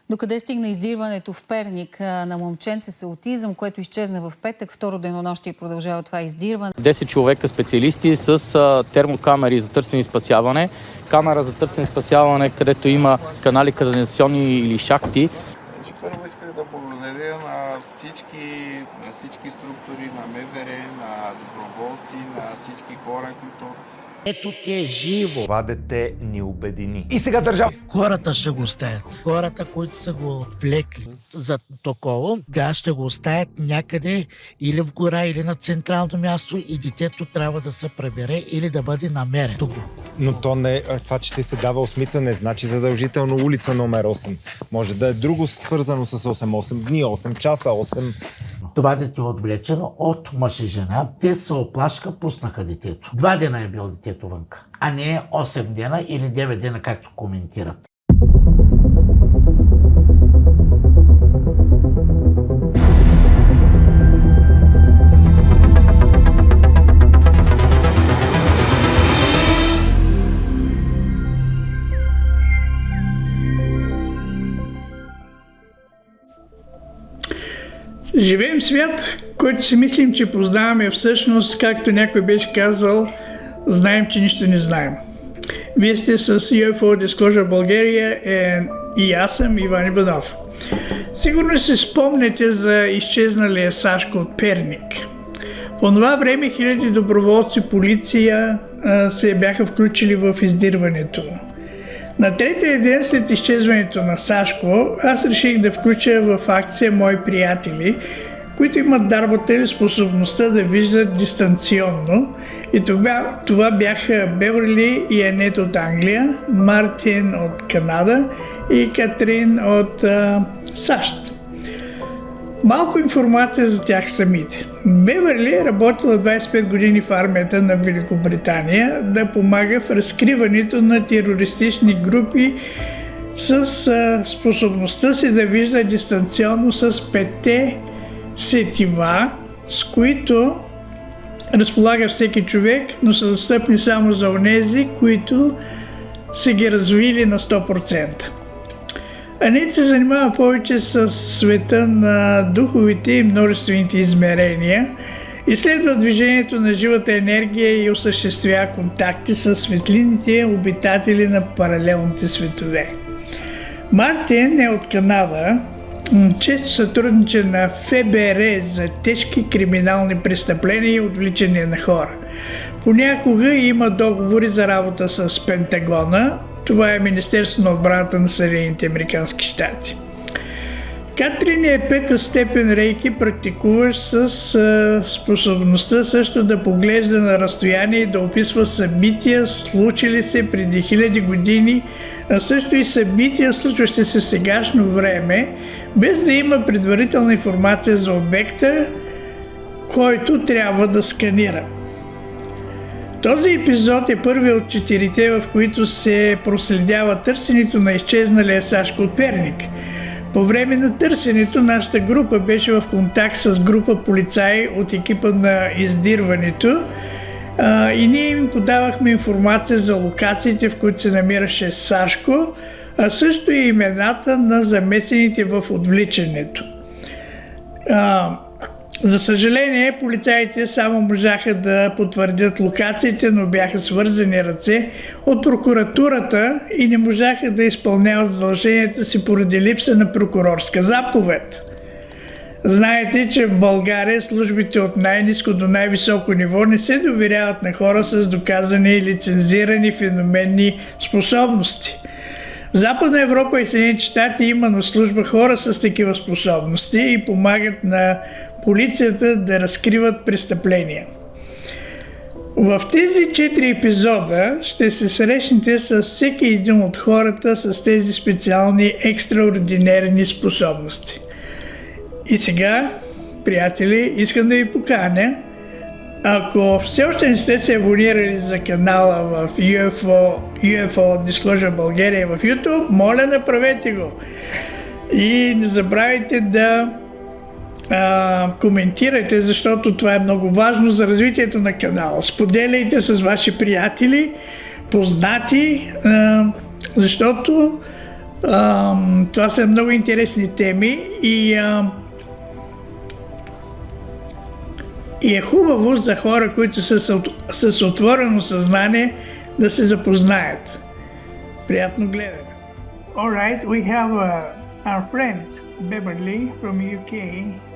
Докъде стигна издирването в Перник на момченце с аутизъм, което изчезна в петък, второ денонощие продължава това издирване. 10 човека специалисти с термокамери за търсене и спасяване, камера за търсене и спасяване, където има канали канализационни или шахти. Първо исках да благодаря на всички структури, на МВР, на доброволци, на всички хора, които... Ето ти е живо. Това дете ни обедини. И сега държава. Хората ще го оставят. Хората, които са го отвлекли за такова, да, ще го оставят някъде или в гора, или на централно място и детето трябва да се пребере или да бъде намерено. Но то не, това, че ти се дава осмица, не значи задължително улица номер 8. Може да е друго свързано с 8 дни, 8 часа, 8... Това дете е отвлечено от мъж и жена. Те се оплашка, пуснаха детето. 2 дена е бил детето вънка, а не 8 дена или 9 дена, както коментират. Живеем в свят, който си мислим, че познаваме всъщност, както някой беше казал, знаем, че нищо не знаем. Вие сте с UFO Disclosure България и аз съм Иван Иванов. Сигурно си спомняте за изчезналия Сашко от Перник. По това време хиляди доброволци, полиция се бяха включили в издирването му. На третия ден след изчезването на Сашко, аз реших да включа в акция мои приятели, които имат дарбата или способността да виждат дистанционно. И това бяха Беверли и Анет от Англия, Мартин от Канада и Катрин от САЩ. Малко информация за тях самите. Беверли е работила 25 години в армията на Великобритания да помага в разкриването на терористични групи с способността си да вижда дистанционно с 5 сетива, с които разполага всеки човек, но са достъпни само за онези, които са ги развили на 100%. Анет се занимава повече с света на духовите и множествените измерения, изследва движението на живата енергия и осъществява контакти с светлинните обитатели на паралелните светове. Мартин е от Канада, често сътрудничи на ФБР за тежки криминални престъпления и отвличания на хора. Понякога има договори за работа с Пентагона. Това е Министерство на отбраната на Съединените американски щати. Катрин е 5-та степен рейки, практикуващ с способността също да поглежда на разстояние и да описва събития, случили се преди хиляди години, а също и събития, случващи се в сегашно време, без да има предварителна информация за обекта, който трябва да сканира. Този епизод е първият от 4-те, в които се проследява търсенето на изчезналия Сашко от Перник. По време на търсенето нашата група беше в контакт с група полицаи от екипа на издирването и ние им подавахме информация за локациите, в които се намираше Сашко, а също и имената на замесените в отвличането. За съжаление, полицаите само можаха да потвърдят локациите, но бяха свързани ръце от прокуратурата и не можаха да изпълняват задълженията си поради липса на прокурорска заповед. Знаете, че в България службите от най-ниско до най-високо ниво не се доверяват на хора с доказани и лицензирани феноменни способности. В Западна Европа и Съединените щати има на служба хора с такива способности и помагат на полицията да разкриват престъпления. В тези 4 епизода ще се срещнете с всеки един от хората с тези специални екстраординерни способности. И сега, приятели, искам да ви поканя, ако все още не сте се абонирали за канала в UFO Disclosure България в YouTube, моля, направете го. И не забравяйте да коментирайте, защото това е много важно за развитието на канала. Споделяйте с ваши приятели, познати, защото Това са много интересни теми и е хубаво за хора, които са с отворено съзнание, да се запознаят. Приятно гледане. All right, we have our friend Beverly from UK,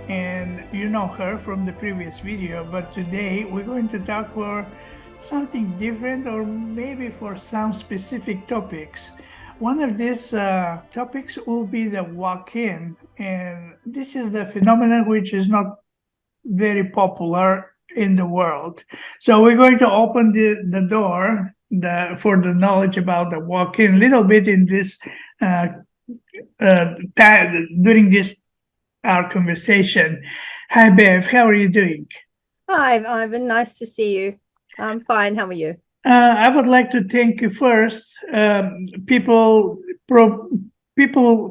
and you know her from the previous video, but today we're going to talk for something different, or maybe for some specific topics. One of these topics will be the walk-in, and this is the phenomenon which is not very popular in the world. So we're going to open the door for the knowledge about the walk-in a little bit in this during this our conversation. Hi Bev, how are you doing? Hi Ivan, nice to see you. I'm fine, how are you? I would like to thank you first. People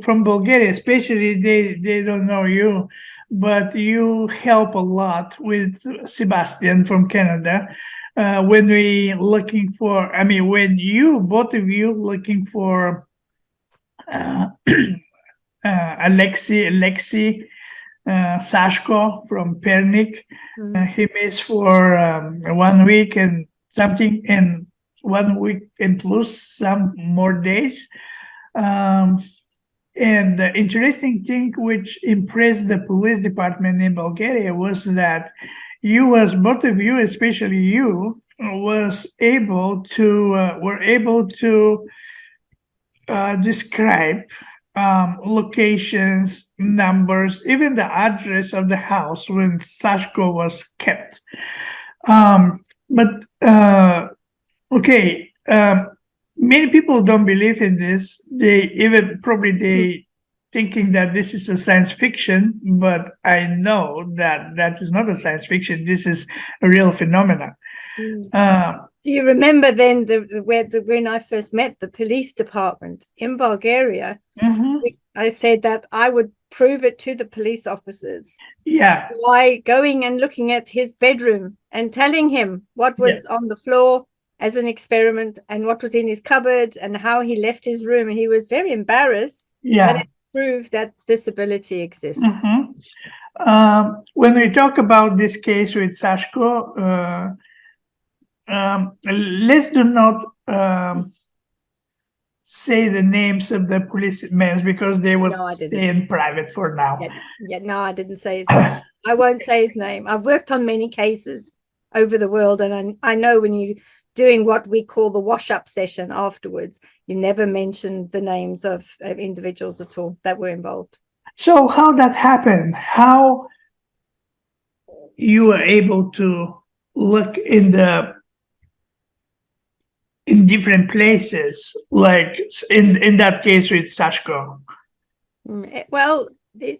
from Bulgaria especially, they don't know you, but you help a lot with Sebastian from Canada. When both of you looking for Alexei Sashko from Pernik. He missed for 1 week and something, and 1 week and plus some more days. And the interesting thing which impressed the police department in Bulgaria was that both of you, especially you, were able to describe locations, numbers, even the address of the house when Sashko was kept. Many people don't believe in this. They thinking that this is a science fiction, but I know that is not a science fiction. This is a real phenomenon. Do you remember then when I first met the police department in Bulgaria? I said that I would prove it to the police officers. Yeah. By going and looking at his bedroom and telling him what was on the floor as an experiment and what was in his cupboard and how he left his room. And he was very embarrassed. Yeah. But it proved that this ability exists. When we talk about this case with Sashko, let's do not say the names of the policemen because they will stay in private for now. No, I didn't say his name. I won't say his name. I've worked on many cases over the world, and I know when you're doing what we call the wash-up session afterwards, you never mention the names of individuals at all that were involved. So how that happened? How you were able to look in different places, like in that case with Sashko? Well,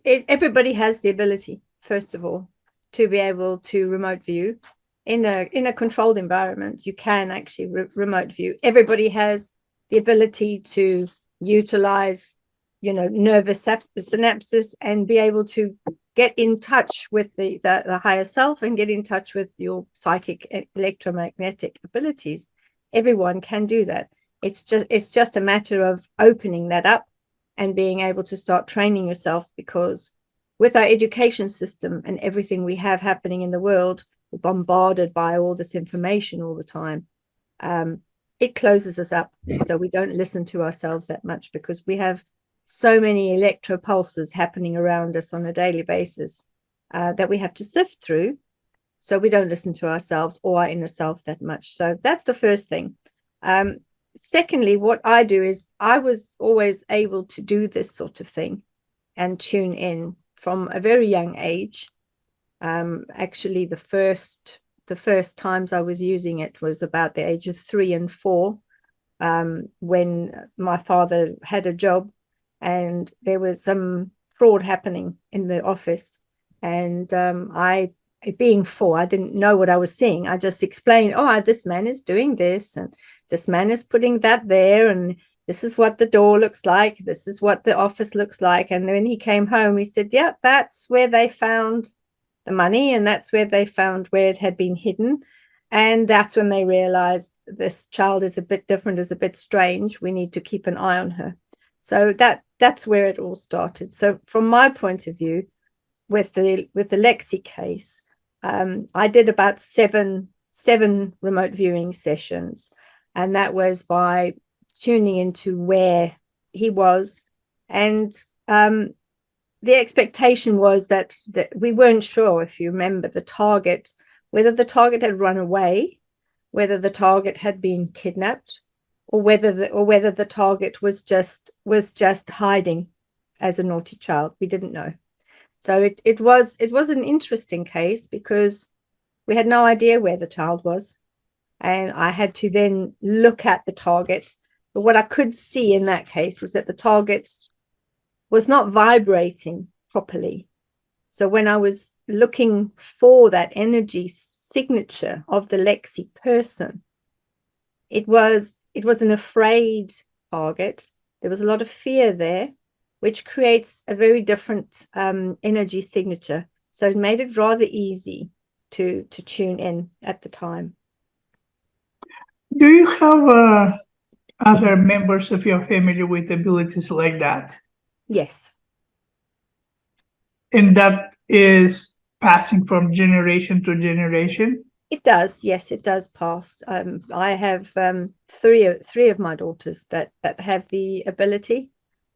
everybody has the ability, first of all, to be able to remote view. In a controlled environment, you can actually remote view. Everybody has the ability to utilize, nervous synapses and be able to get in touch with the higher self and get in touch with your psychic electromagnetic abilities. Everyone can do that. It's just a matter of opening that up and being able to start training yourself, because with our education system and everything we have happening in the world, we're bombarded by all this information all the time. It closes us up, so we don't listen to ourselves that much because we have so many electropulses happening around us on a daily basis that we have to sift through. So we don't listen to ourselves or our inner self that much. So that's the first thing. Secondly, what I do is I was always able to do this sort of thing and tune in from a very young age. Actually, the first times I was using it was about the age of 3 and 4, when my father had a job and there was some fraud happening in the office. And being 4, I didn't know what I was seeing. I just explained, this man is doing this and this man is putting that there, and this is what the door looks like, this is what the office looks like. And when he came home, he said, that's where they found the money, and that's where they found where it had been hidden. And that's when they realized this child is a bit different, is a bit strange, we need to keep an eye on her. So that's where it all started. So from my point of view, with the Lexi case, I did about seven remote viewing sessions, and that was by tuning into where he was, and the expectation was that we weren't sure, if you remember, the target, whether the target had run away, whether the target had been kidnapped, or whether the target was just hiding as a naughty child. We didn't know. So it was an interesting case because we had no idea where the child was, and I had to then look at the target. But what I could see in that case is that the target was not vibrating properly. So when I was looking for that energy signature of the Lexi person, it was an afraid target. There was a lot of fear there, which creates a very different energy signature. So it made it rather easy to tune in at the time. Do you have other members of your family with abilities like that? Yes. And that is passing from generation to generation? It does, yes, it does pass. I have three of my daughters that have the ability,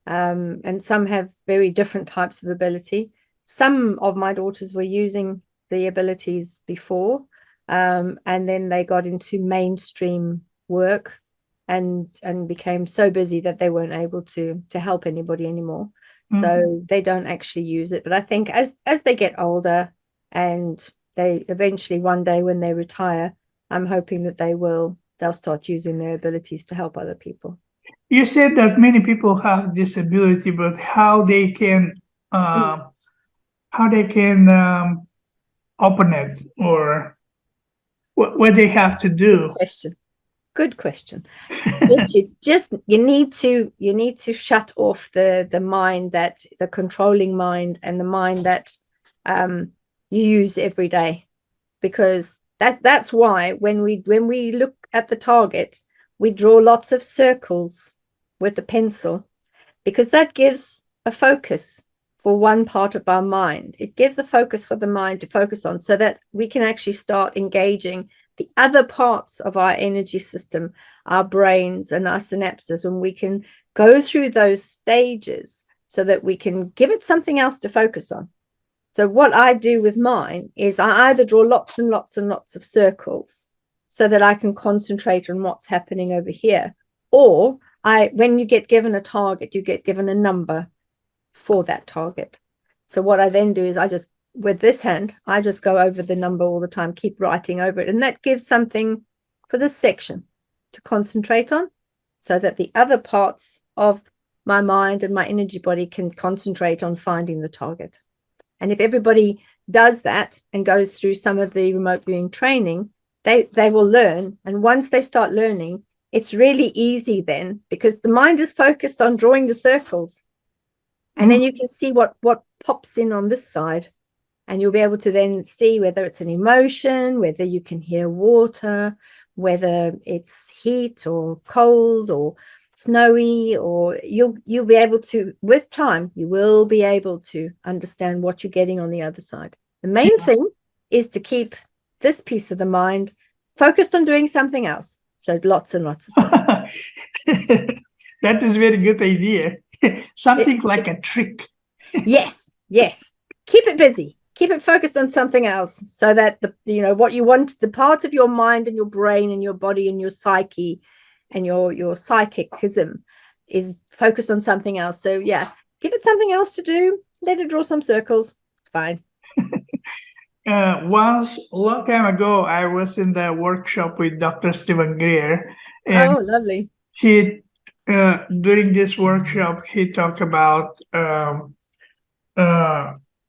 and some have very different types of ability. Some of my daughters were using the abilities before, and then they got into mainstream work and became so busy that they weren't able to help anybody anymore. So they don't actually use it. But I think as they get older and they eventually one day when they retire, I'm hoping that they'll start using their abilities to help other people. You said that many people have disability, but how they can open it, or what they have to do? Good question. You need to shut off the mind, that the controlling mind, and the mind that you use every day, because that's why when we look at the target, we draw lots of circles with the pencil, because that gives a focus for one part of our mind. It gives a focus for the mind to focus on, so that we can actually start engaging the other parts of our energy system, our brains and our synapses, and we can go through those stages so that we can give it something else to focus on. So what I do with mine is I either draw lots and lots and lots of circles so that I can concentrate on what's happening over here, or when you get given a target, you get given a number for that target. So what I then do is with this hand, I just go over the number all the time, keep writing over it. And that gives something for this section to concentrate on, so that the other parts of my mind and my energy body can concentrate on finding the target. And if everybody does that and goes through some of the remote viewing training, they will learn. And once they start learning, it's really easy then, because the mind is focused on drawing the circles. And then you can see what pops in on this side. And you'll be able to then see whether it's an emotion, whether you can hear water, whether it's heat or cold or snowy, or you'll be able to, with time, you will be able to understand what you're getting on the other side. The main thing is to keep this piece of the mind focused on doing something else. So lots and lots of stuff. That is a very good idea. Something like a trick. Yes. Keep it busy. Keep it focused on something else, so that what you want, the part of your mind and your brain and your body and your psyche and your psychicism is focused on something else. So yeah, give it something else to do. Let it draw some circles. It's fine. Once, a long time ago, I was in the workshop with Dr. Stephen Greer. And oh, lovely. He, during this workshop, he talked about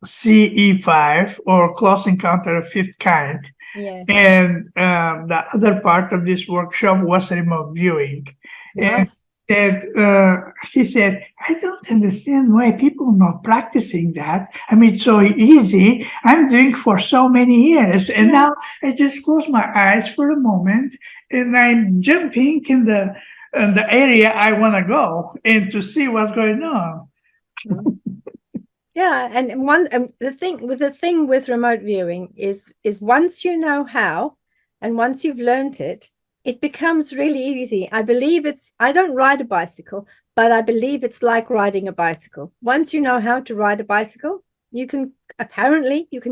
CE5, or Close Encounter of Fifth Kind. Yeah. And the other part of this workshop was remote viewing. Nice. And he said, I don't understand why people are not practicing that. I mean, it's so easy. I'm doing for so many years. And now I just close my eyes for a moment and I'm jumping in the the area I want to go and to see what's going on. Yeah, and the thing with remote viewing is once you know how, and once you've learned it, it becomes really easy. I believe I don't ride a bicycle, but I believe it's like riding a bicycle. Once you know how to ride a bicycle, you can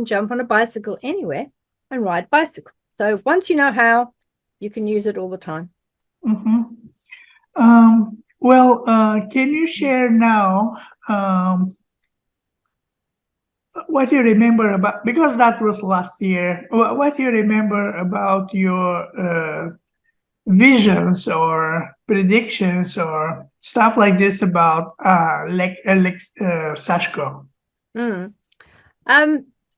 jump on a bicycle anywhere and ride bicycle. So once you know how, you can use it all the time. Can you share now what you remember about, because that was last year, what you remember about your visions or predictions or stuff like this about Sashko?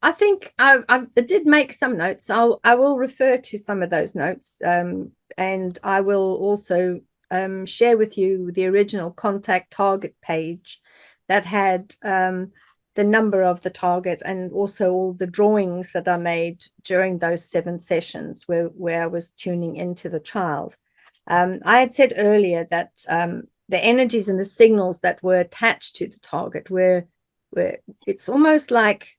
I think I did make some notes. I will refer to some of those notes, and I will also share with you the original contact target page that had the number of the target and also all the drawings that I made during those 7 sessions where I was tuning into the child. I had said earlier that the energies and the signals that were attached to the target were it's almost like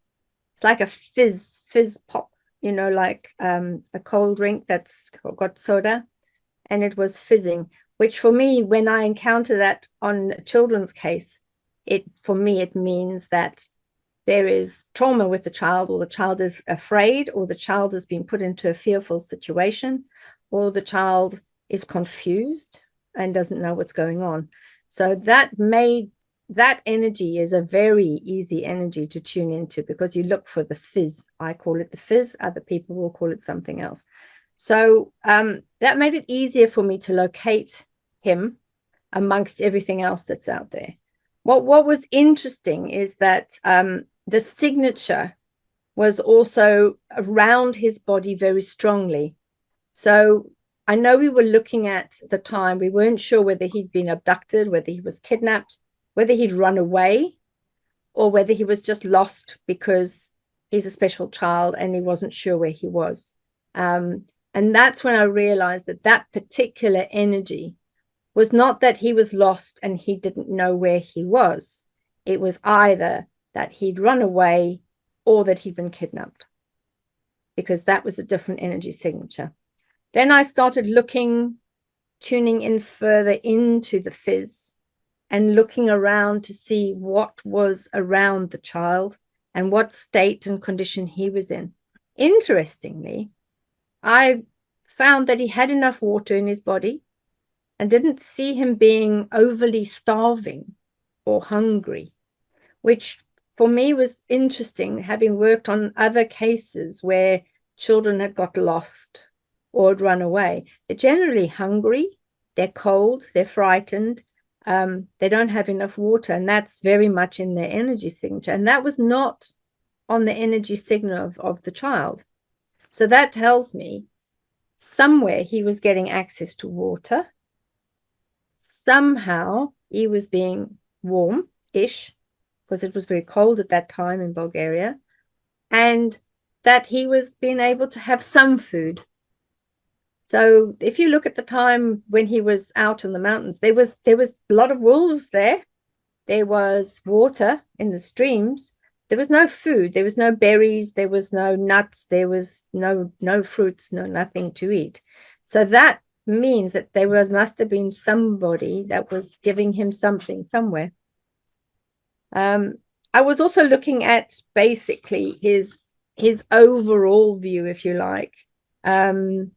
a fizz pop, like a cold drink that's got soda, and it was fizzing, which for me, when I encounter that on a children's case, it means that there is trauma with the child, or the child is afraid, or the child has been put into a fearful situation, or the child is confused and doesn't know what's going on. So that energy is a very easy energy to tune into, because you look for the fizz. I call it the fizz. Other people will call it something else. So that made it easier for me to locate him amongst everything else that's out there. What was interesting is that the signature was also around his body very strongly. So I know we were looking at the time, we weren't sure whether he'd been abducted, whether he was kidnapped, whether he'd run away, or whether he was just lost because he's a special child and he wasn't sure where he was. And that's when I realized that particular energy was not that he was lost and he didn't know where he was. It was either that he'd run away or that he'd been kidnapped, because that was a different energy signature. Then I started tuning in further into the fizz and looking around to see what was around the child and what state and condition he was in. Interestingly, I found that he had enough water in his body and didn't see him being overly starving or hungry, which for me was interesting, having worked on other cases where children had got lost or had run away. They're generally hungry, they're cold, they're frightened, they don't have enough water, and that's very much in their energy signature. And that was not on the energy signal of the child. So that tells me somewhere he was getting access to water. Somehow he was being warm-ish, because it was very cold at that time in Bulgaria, and that he was being able to have some food. So if you look at the time when he was out in the mountains, there was a lot of wolves there. There was water in the streams. There was no food. There was no berries. There was no nuts. There was no fruits, nothing to eat. So that means that must have been somebody that was giving him something somewhere. I was also looking at basically his overall view, if you like. And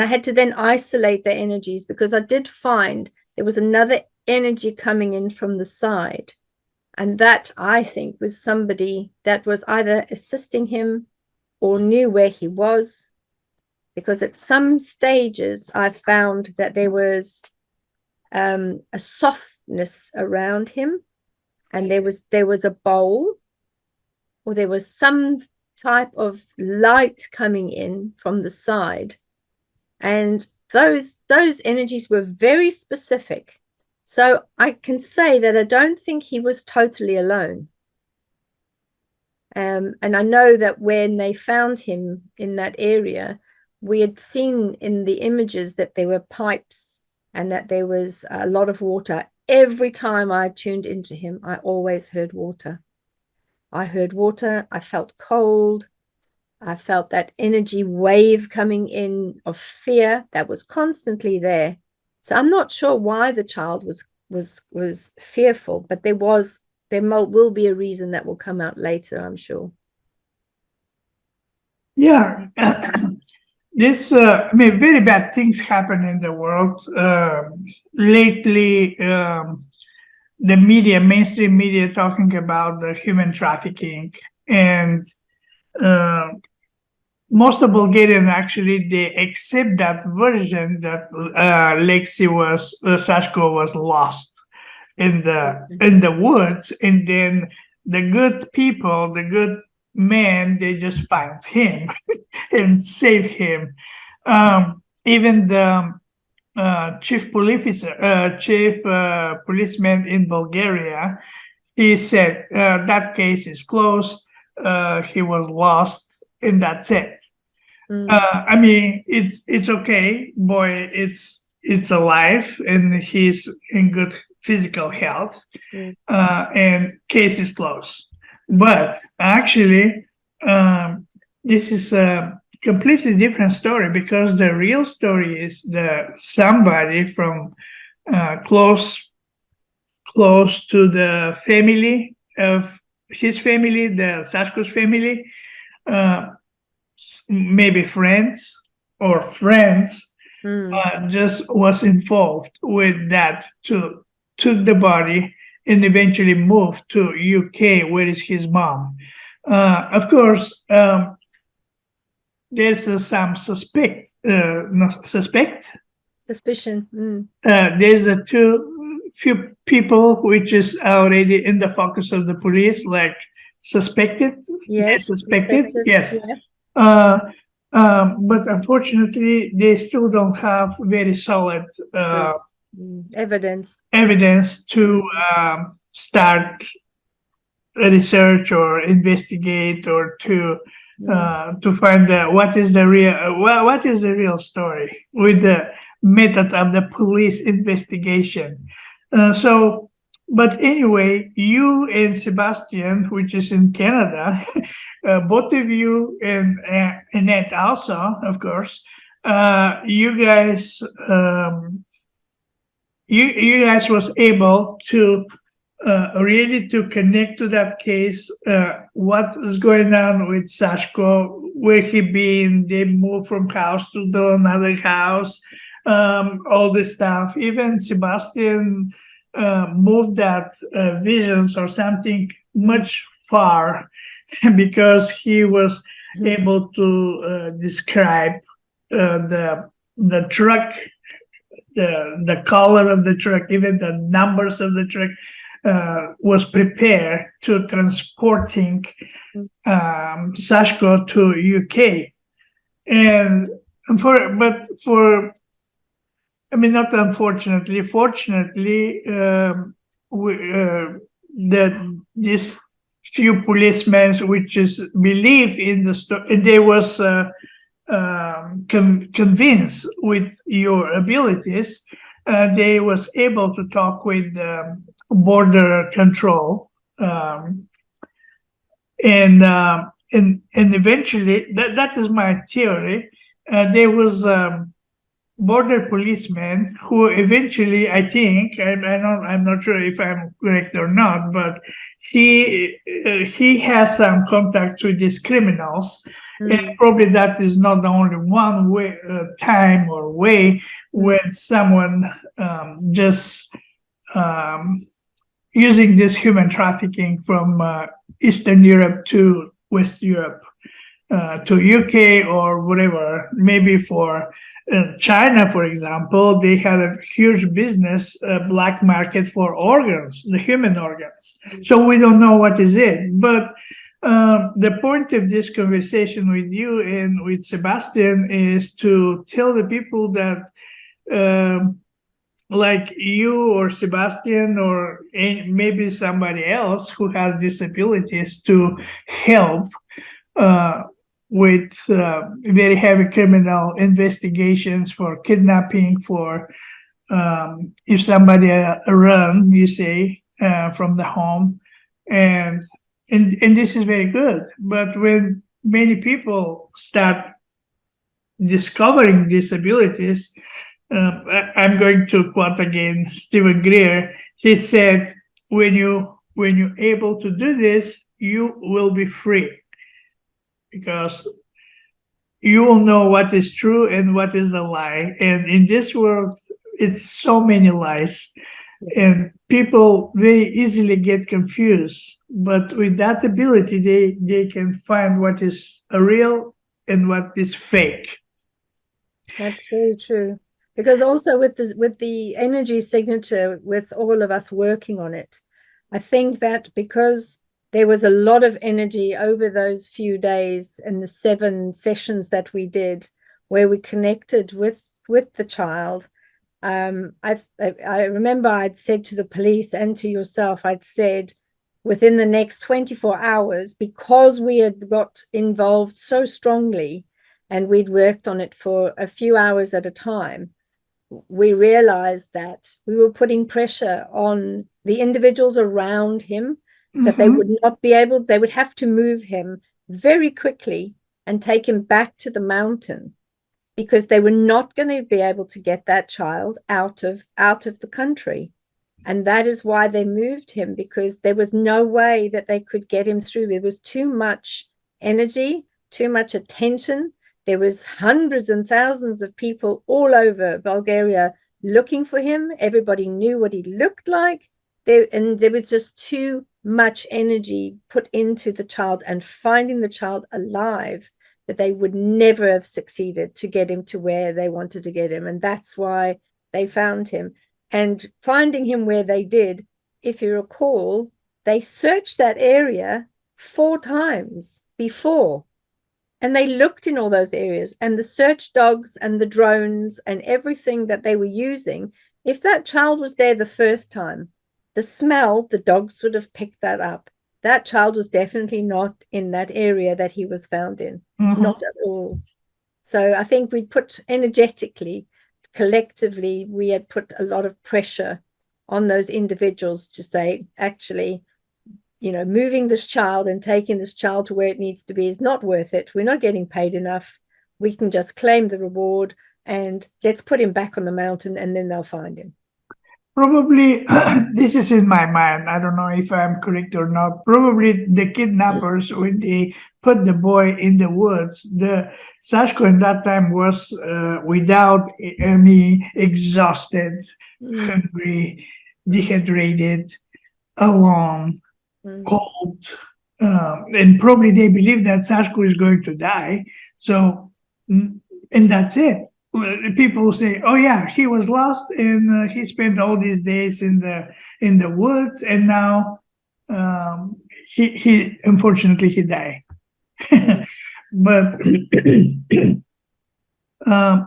I had to then isolate the energies, because I did find there was another energy coming in from the side. And that, I think, was somebody that was either assisting him or knew where he was. Because at some stages, I found that there was a softness around him. And there was a bowl, or there was some type of light coming in from the side. And those energies were very specific. So I can say that I don't think he was totally alone. And I know that when they found him in that area, we had seen in the images that there were pipes and that there was a lot of water. Every time I tuned into him, I always heard water. I heard water. I felt cold. I felt that energy wave coming in of fear that was constantly there. So I'm not sure why the child was fearful, but there will be a reason that will come out later, I'm sure. Yeah. This, very bad things happen in the world. Lately, the media, mainstream media, talking about the human trafficking, and most of Bulgarian actually, they accept that version that Sashko was lost in the woods, and then the good people, the good men, they just find him and save him. Even the chief policeman in Bulgaria, he said that case is closed. He was lost, and that's it. I mean, it's okay, boy. It's alive, and he's in good physical health, and case is closed. But actually, this is a completely different story, because the real story is somebody from close to the family of his family, the Sashko's family, maybe friends, just was involved with that, took the body and eventually moved to UK, where is his mom. Of course, there's some suspicion. There's few people which is already in the focus of the police, like suspected. Yes. Yes. Yeah. But unfortunately, they still don't have very solid evidence to start a research or investigate, or to find what is the real story with the methods of the police investigation. But anyway, you and Sebastian, which is in Canada, both of you, and Annette also, of course, you guys was able to really to connect to that case, what is going on with Sashko, where he been, they moved from house to another house, all this stuff. Even Sebastian moved that visions or something much far, because he was able to describe the truck, the color of the truck, even the numbers of the truck, was prepared to transporting Sashko to UK. And not unfortunately, fortunately, these few policemen which is believe in the story, and they was convinced with your abilities, they was able to talk with border control, and eventually, that is my theory. There was border policeman who eventually, I think, I'm not sure if I'm correct or not, but he has some contact with these criminals. And probably that is not the only one way, time or way when someone just using this human trafficking from Eastern Europe to West Europe, to UK or whatever. Maybe for China, for example, they had a huge business, black market for organs, the human organs. So we don't know what is it. But the point of this conversation with you and with Sebastian is to tell the people that like you or Sebastian or maybe somebody else who has disabilities to help with very heavy criminal investigations for kidnapping, for if somebody run, you say, from the home, and this is very good. But when many people start discovering these abilities, I'm going to quote again Stephen Greer. He said, when you're able to do this, you will be free, because you will know what is true and what is the lie. And in this world, it's so many lies, and people very easily get confused. But with that ability, they can find what is real and what is fake. That's very true. Because also with the energy signature, with all of us working on it, I think that because there was a lot of energy over those few days and the 7 sessions that we did, where we connected with the child. I remember I'd said to the police and to yourself, I'd said, within the next 24 hours, because we had got involved so strongly and we'd worked on it for a few hours at a time, we realized that we were putting pressure on the individuals around him, that they would not be able, they would have to move him very quickly and take him back to the mountain, because they were not going to be able to get that child out of the country. And that is why they moved him, because there was no way that they could get him through. There was too much energy, too much attention. There was hundreds and thousands of people all over Bulgaria looking for him. Everybody knew what he looked like. And there was just too much energy put into the child and finding the child alive, that they would never have succeeded to get him to where they wanted to get him. And that's why they found him. And finding him where they did, if you recall, they searched that area 4 times before. And they looked in all those areas, and the search dogs and the drones and everything that they were using, if that child was there the first time, the smell, the dogs would have picked that up. That child was definitely not in that area that he was found in, not at all. So I think we put energetically, collectively, we had put a lot of pressure on those individuals to say, actually, you know, moving this child and taking this child to where it needs to be is not worth it. We're not getting paid enough. We can just claim the reward and let's put him back on the mountain, and then they'll find him. Probably, this is in my mind, I don't know if I'm correct or not, probably the kidnappers, when they put the boy in the woods, the Sashko in that time was without any, exhausted, hungry, dehydrated, alone, cold, and probably they believe that Sashko is going to die. So, and that's it. People say, "Oh yeah, he was lost, and he spent all these days in the woods, and now he unfortunately he died." But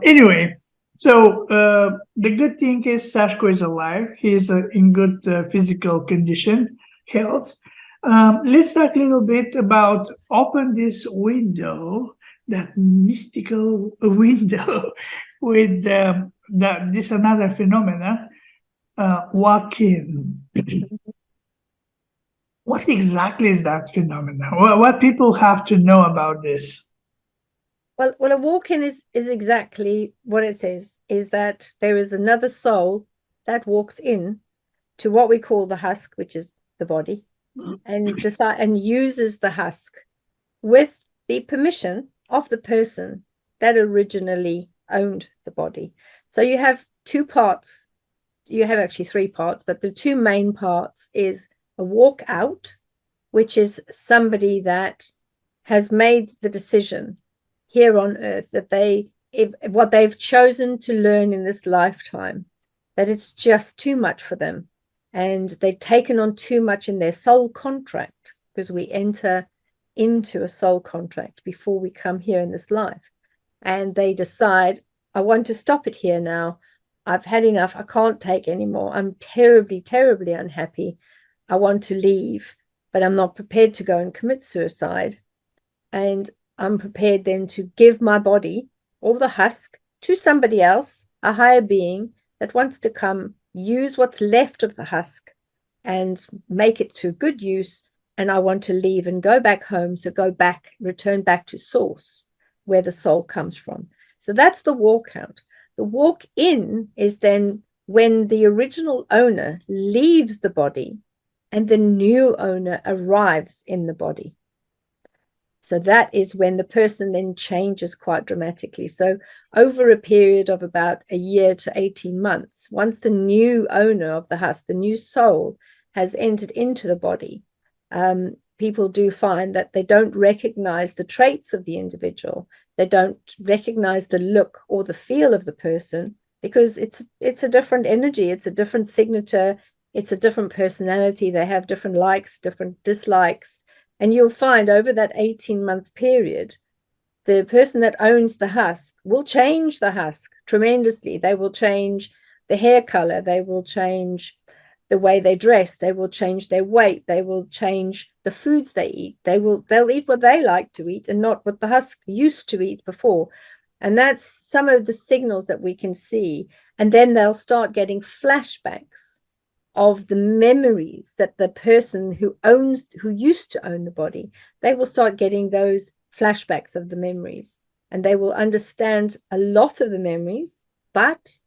anyway, so the good thing is Sashko is alive. He's in good physical condition, health. Let's talk a little bit about open this window, that mystical window with this another phenomena, walk-in. What exactly is that phenomena? What people have to know about this? Well, a walk-in is exactly what it says, is that there is another soul that walks in to what we call the husk, which is the body, and uses the husk with the permission of the person that originally owned the body. So you have 2 parts. You have actually 3 parts, but the 2 main parts is a walk out, which is somebody that has made the decision here on earth that what they've chosen to learn in this lifetime, that it's just too much for them. And they've taken on too much in their soul contract, because we enter into a soul contract before we come here in this life. And they decide, I want to stop it here now. I've had enough. I can't take anymore. I'm terribly, terribly unhappy. I want to leave, but I'm not prepared to go and commit suicide. And I'm prepared then to give my body, or the husk, to somebody else, a higher being, that wants to come, use what's left of the husk and make it to good use. And I want to leave and go back home. So return back to source, where the soul comes from. So that's the walk out. The walk in is then when the original owner leaves the body and the new owner arrives in the body. So that is when the person then changes quite dramatically. So over a period of about a year to 18 months, once the new owner of the husk, the new soul, has entered into the body, people do find that they don't recognize the traits of the individual. They don't recognize the look or the feel of the person, because it's a different energy. It's a different signature. It's a different personality. They have different likes, different dislikes. And you'll find over that 18-month period, the person that owns the husk will change the husk tremendously. They will change the hair color. They will change the way they dress. They will change their weight. They will change the foods they eat. They'll eat what they like to eat and not what the husk used to eat before. And that's some of the signals that we can see. And then they'll start getting flashbacks of the memories that the person who used to own the body, they will start getting those flashbacks of the memories, and they will understand a lot of the memories, but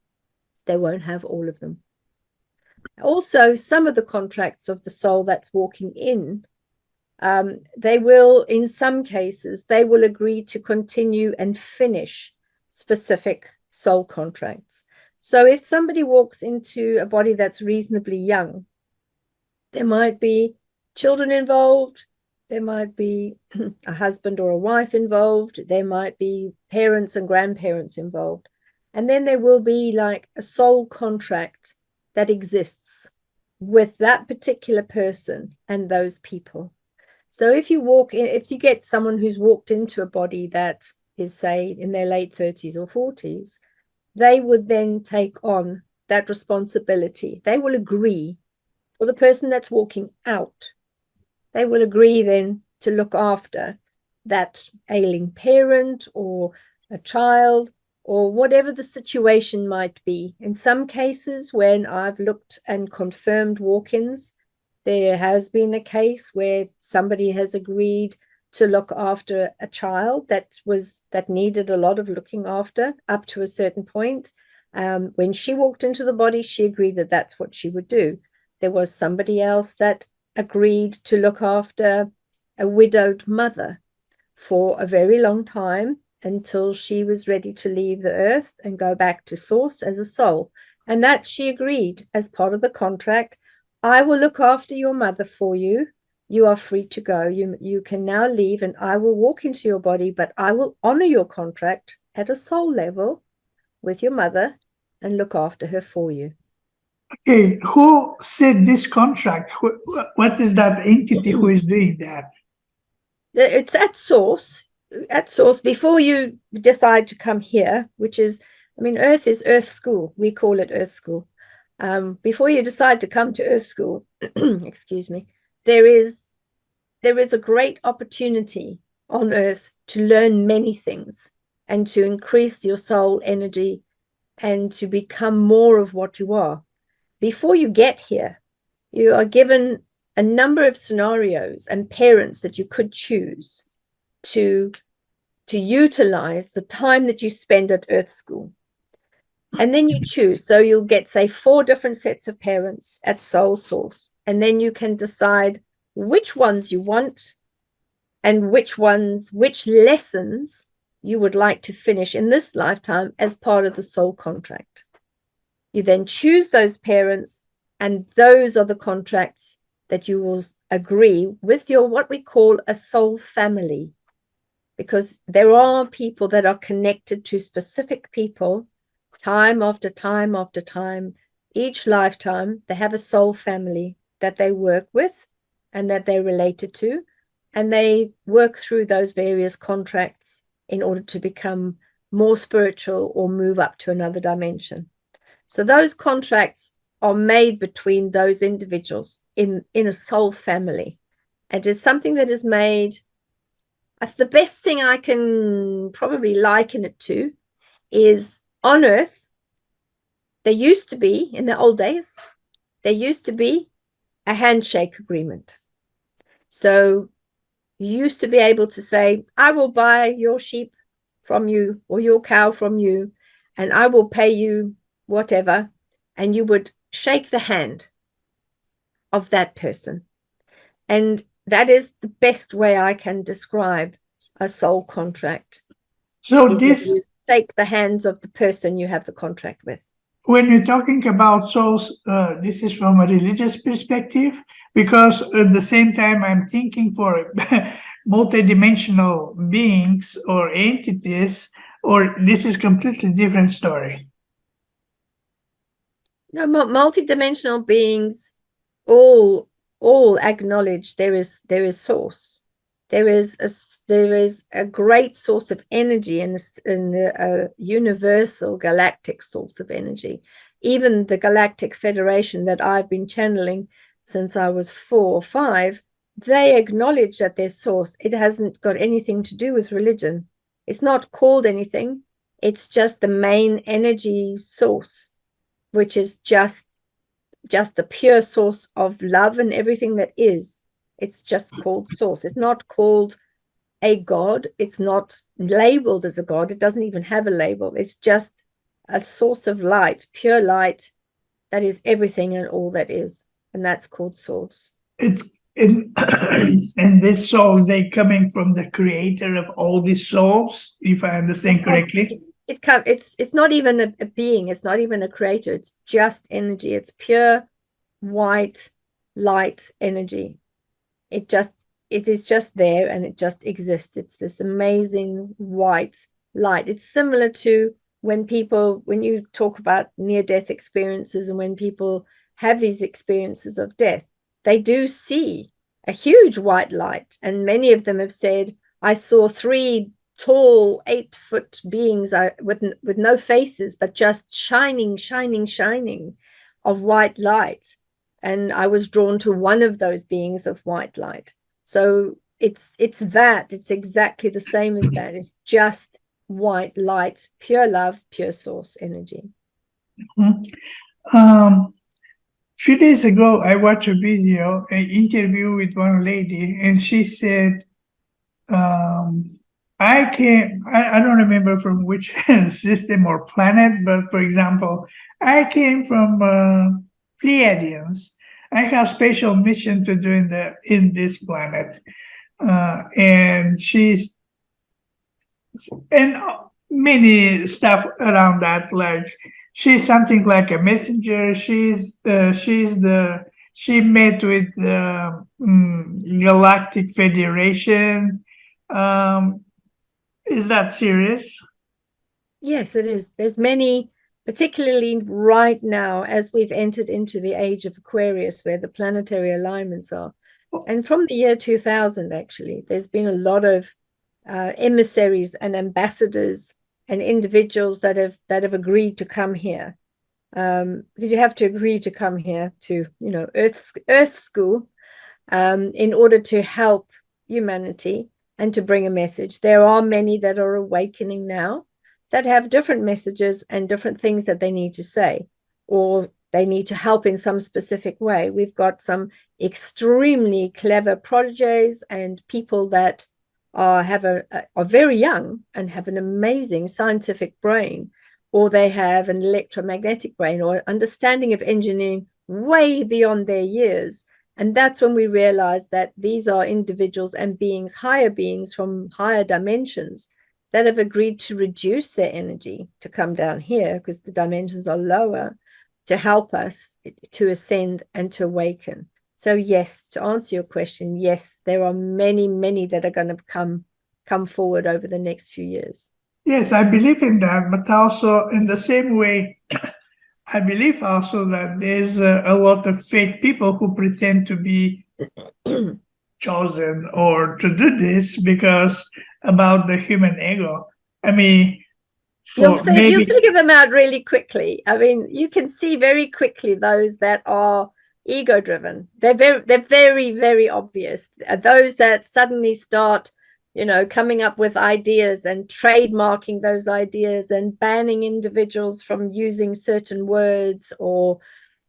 they won't have all of them. Also, some of the contracts of the soul that's walking in, they will, in some cases, they will agree to continue and finish specific soul contracts. So if somebody walks into a body that's reasonably young, there might be children involved, there might be a husband or a wife involved, there might be parents and grandparents involved. And then there will be like a soul contract that exists with that particular person and those people. So if you get someone who's walked into a body that is, say, in their late 30s or 40s, they would then take on that responsibility. They will agree for the person that's walking out. They will agree then to look after that ailing parent or a child or whatever the situation might be. In some cases, when I've looked and confirmed walk-ins, there has been a case where somebody has agreed to look after a child that needed a lot of looking after up to a certain point. When she walked into the body, she agreed that that's what she would do. There was somebody else that agreed to look after a widowed mother for a very long time until she was ready to leave the earth and go back to source as a soul. And that she agreed as part of the contract. I will look after your mother for you. You are free to go. You can now leave and I will walk into your body, but I will honor your contract at a soul level with your mother and look after her for you. Okay, who said this contract? What is that entity who is doing that? It's at source. At source, before you decide to come here, which is, Earth is Earth School. We call it Earth School. Before you decide to come to Earth School, excuse me, there is a great opportunity on Earth to learn many things and to increase your soul energy and to become more of what you are. Before you get here, you are given a number of scenarios and parents that you could choose to utilize the time that you spend at Earth School. And then you choose. So you'll get, say, 4 different sets of parents at Soul Source. And then you can decide which ones you want and which lessons you would like to finish in this lifetime as part of the soul contract. You then choose those parents, and those are the contracts that you will agree with your, what we call a soul family. Because there are people that are connected to specific people time after time after time. Each lifetime, they have a soul family that they work with and that they're related to. And they work through those various contracts in order to become more spiritual or move up to another dimension. So those contracts are made between those individuals in a soul family. And it's something that is made, the best thing I can probably liken it to is on Earth, there used to be, in the old days, there used to be a handshake agreement. So you used to be able to say, I will buy your sheep from you or your cow from you, and I will pay you whatever. And you would shake the hand of that person. And that is the best way I can describe a soul contract. So this, you shake the hands of the person you have the contract with. when you're talking about souls, this is from a religious perspective, because at the same time I'm thinking for multidimensional beings or entities, or this is completely different story. No, multidimensional beings all acknowledge there is source. There is a great source of energy and a universal galactic source of energy. Even the Galactic Federation that I've been channeling since I was 4 or 5, they acknowledge that their source, it hasn't got anything to do with religion. It's not called anything. It's just the main energy source, which is just the pure source of love and everything that is. It's just called source. It's not called a god. It's not labeled as a god. It doesn't even have a label. It's just a source of light, pure light, that is everything and all that is. And that's called source. It's and these souls, they coming from the creator of all these souls, if I understand correctly. It's not even a being. It's not even a creator. It's just energy. It's pure white light energy. It is just there, and it just exists. It's this amazing white light. It's similar to when you talk about near-death experiences, and when people have these experiences of death, they do see a huge white light. And many of them have said, I saw 3 tall 8-foot beings with no faces, but just shining of white light. And I was drawn to one of those beings of white light. So it's exactly the same as that. It's just white light, pure love, pure source energy. Few days ago, I watched a video, an interview with one lady, and she said, I don't remember from which system or planet, but for example, I came from Pleiadians. I have special mission to do in this planet. And many stuff around that, like she's something like a messenger. She met with the Galactic Federation. Is that serious? Yes, it is. There's many, particularly right now, as we've entered into the age of Aquarius, where the planetary alignments are. And from the year 2000, actually, there's been a lot of emissaries and ambassadors and individuals that have agreed to come here, because you have to agree to come here to, Earth School, in order to help humanity and to bring a message. There are many that are awakening now that have different messages and different things that they need to say, or they need to help in some specific way. We've got some extremely clever prodigies and people that are very young and have an amazing scientific brain, or they have an electromagnetic brain or understanding of engineering way beyond their years. And that's when we realize that these are individuals and beings, higher beings from higher dimensions, that have agreed to reduce their energy to come down here because the dimensions are lower, to help us to ascend and to awaken. So yes, to answer your question, yes, there are many, many that are going to come forward over the next few years. Yes, I believe in that, but also in the same way, I believe also that there's a lot of fake people who pretend to be chosen or to do this because about the human ego. I mean, you'll figure them out really quickly. I mean, you can see very quickly those that are ego-driven. They're very, very obvious. Those that suddenly start coming up with ideas and trademarking those ideas and banning individuals from using certain words or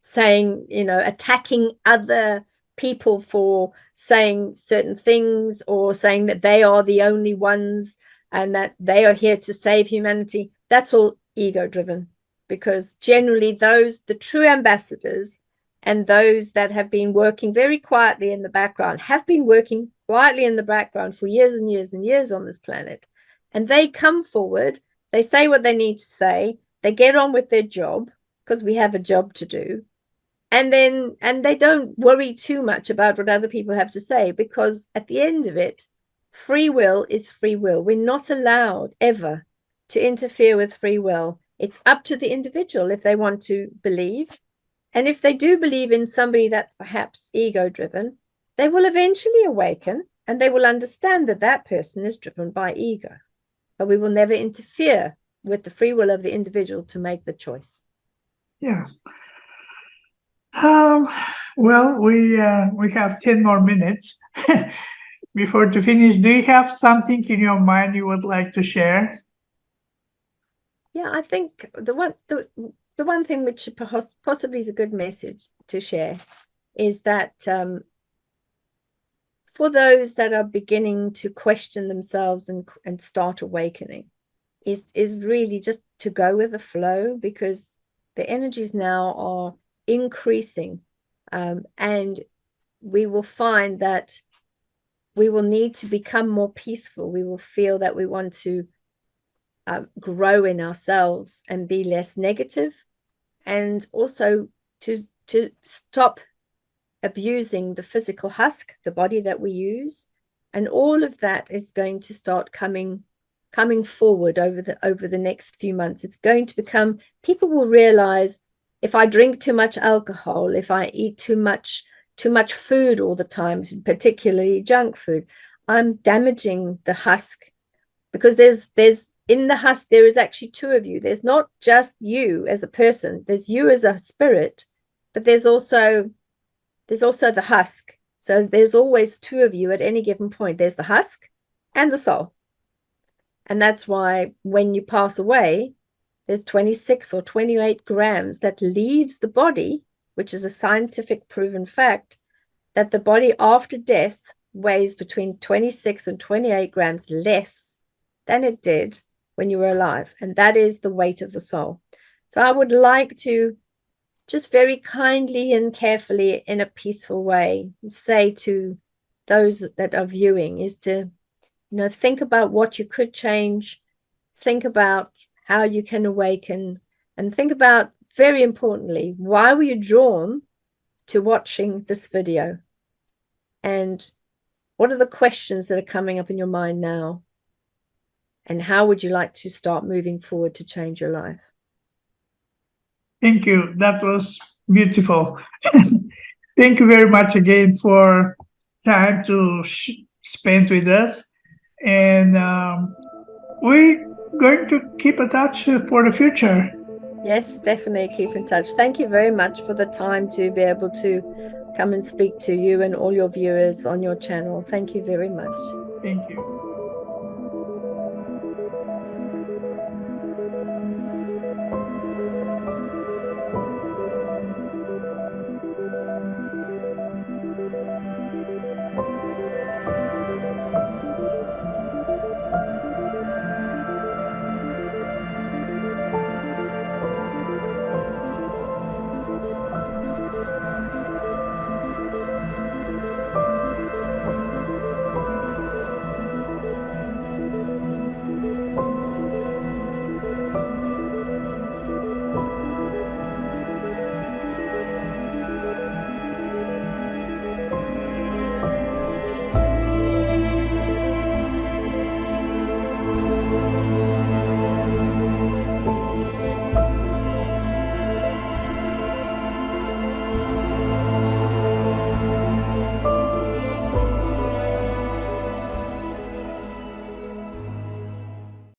saying, attacking other people for saying certain things or saying that they are the only ones and that they are here to save humanity. That's all ego driven, because generally the true ambassadors and those that have been working very quietly in the background have been working quietly in the background for years and years and years on this planet. And they come forward, they say what they need to say, they get on with their job, because we have a job to do. And they don't worry too much about what other people have to say, because at the end of it, free will is free will. We're not allowed ever to interfere with free will. It's up to the individual if they want to believe. And if they do believe in somebody that's perhaps ego-driven, they will eventually awaken and they will understand that that person is driven by ego. But we will never interfere with the free will of the individual to make the choice. Yeah. Well, we have 10 more minutes before to finish. Do you have something in your mind you would like to share? Yeah, I think the one thing which possibly is a good message to share is that for those that are beginning to question themselves and start awakening, is really just to go with the flow, because the energies now are increasing, and we will find that we will need to become more peaceful. We will feel that we want to grow in ourselves and be less negative, and also to stop abusing the physical husk, the body that we use. And all of that is going to start coming forward over the next few months. It's going to become, people will realize, if I drink too much alcohol, if I eat too much food all the time, particularly junk food, I'm damaging the husk, because there's in the husk, there is actually two of you. There's not just you as a person, there's you as a spirit, but there's also the husk. So there's always two of you at any given point. There's the husk and the soul. And that's why when you pass away, there's 26 or 28 grams that leaves the body, which is a scientific proven fact, that the body after death weighs between 26 and 28 grams less than it did when you were alive. And that is the weight of the soul. So I would like to just very kindly and carefully, in a peaceful way, say to those that are viewing, is to, think about what you could change, think about how you can awaken, and think about, very importantly, why were you drawn to watching this video? And what are the questions that are coming up in your mind now? And how would you like to start moving forward to change your life? Thank you. That was beautiful. Thank you very much again for time to spend with us. And we're going to keep in touch for the future. Yes, definitely keep in touch. Thank you very much for the time to be able to come and speak to you and all your viewers on your channel. Thank you very much. Thank you.